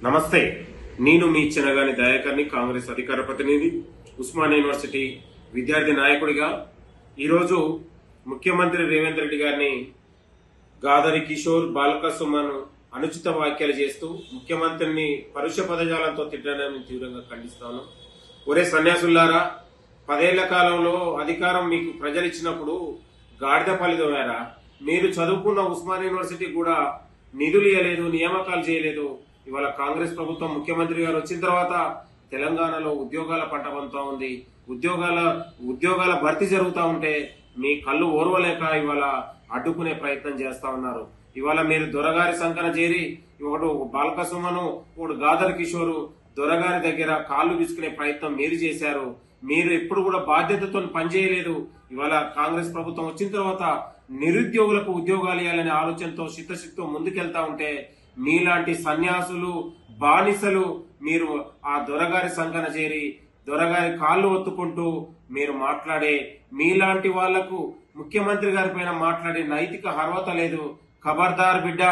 నమస్తే, నేను మీ చిన్నగాని దయాకర్ని, కాంగ్రెస్ అధికార ప్రతినిధి, ఉస్మానియా యూనివర్సిటీ విద్యార్థి నాయకుడిగా ఈరోజు ముఖ్యమంత్రి రేవంత్ రెడ్డి గారిని గాదరి కిషోర్, బాల్క సుమన్ అనుచిత వ్యాఖ్యలు చేస్తూ ముఖ్యమంత్రిని పరుష పదజాలంతో తిట్టడాన్ని తీవ్రంగా ఖండిస్తాను. ఒరే సన్యాసులారా, 10 ఏళ్ల కాలంలో అధికారం మీకు ప్రజలు ఇచ్చినప్పుడు గాడిద పలిదోయారా? మీరు చదువుకున్న ఉస్మానియా యూనివర్సిటీ కూడా నిధులు ఇవ్వలేదు, నియామకాలు చేయలేదు. ఇవాళ కాంగ్రెస్ ప్రభుత్వం ముఖ్యమంత్రి గారు వచ్చిన తర్వాత తెలంగాణలో ఉద్యోగాల పంట పండుతా ఉంది. ఉద్యోగాల భర్తీ జరుగుతూ ఉంటే మీ కళ్ళు ఓర్వలేక ఇవాళ అడ్డుకునే ప్రయత్నం చేస్తా ఉన్నారు. ఇవాళ మీరు దొరగారి సంకన చేరి ఒకడు బాల్క సుమను, ఒకడు గాదర్ కిషోరు దొరగారి దగ్గర కాళ్ళు విసుకునే ప్రయత్నం మీరు చేశారు. మీరు ఎప్పుడు కూడా బాధ్యతతో పనిచేయలేదు. ఇవాళ కాంగ్రెస్ ప్రభుత్వం వచ్చిన తర్వాత నిరుద్యోగులకు ఉద్యోగాలు ఇవ్వాలనే ఆలోచనతో చిత్తశుద్ధితో ముందుకెళ్తా ఉంటే మీలాంటి సన్యాసులు, బానిసలు మీరు ఆ దొరగారి సంకన చేరి దొరగారి కాళ్ళు ఒత్తుకుంటూ మీరు మాట్లాడే మీలాంటి వాళ్లకు ముఖ్యమంత్రి గారి పైన మాట్లాడే నైతిక అర్హత లేదు. ఖబర్దార్ బిడ్డ,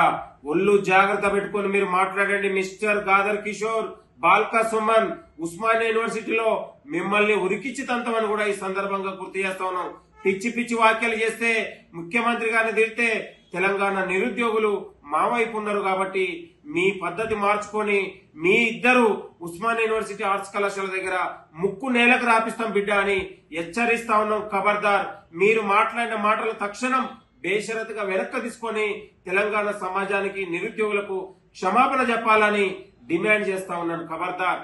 ఒళ్ళు జాగ్రత్త పెట్టుకుని మీరు మాట్లాడండి. మిస్టర్ గాదర్ కిషోర్, బాల్క సుమన్, ఉస్మానియా యూనివర్సిటీలో మిమ్మల్ని ఉరికిచ్చి తంతమని కూడా ఈ సందర్భంగా గుర్తు చేస్తా ఉన్నాం. పిచ్చి పిచ్చి వ్యాఖ్యలు చేస్తే ముఖ్యమంత్రి గారిని తిడితే తెలంగాణ నిరుద్యోగులు మా వైపు ఉన్నారు. కాబట్టి మీ పద్ధతి మార్చుకొని మీ ఇద్దరు ఉస్మానియా యూనివర్సిటీ ఆర్ట్స్ కళాశాల దగ్గర ముక్కు నేలకు రాపిస్తాం బిడ్డ అని హెచ్చరిస్తా ఉన్నాం. ఖబర్దార్, మీరు మాట్లాడిన మాటలు తక్షణం బేషరతుగా వెనక్కి తీసుకొని తెలంగాణ సమాజానికి, నిరుద్యోగులకు క్షమాపణ చెప్పాలని డిమాండ్ చేస్తా ఉన్నాను. ఖబర్దార్.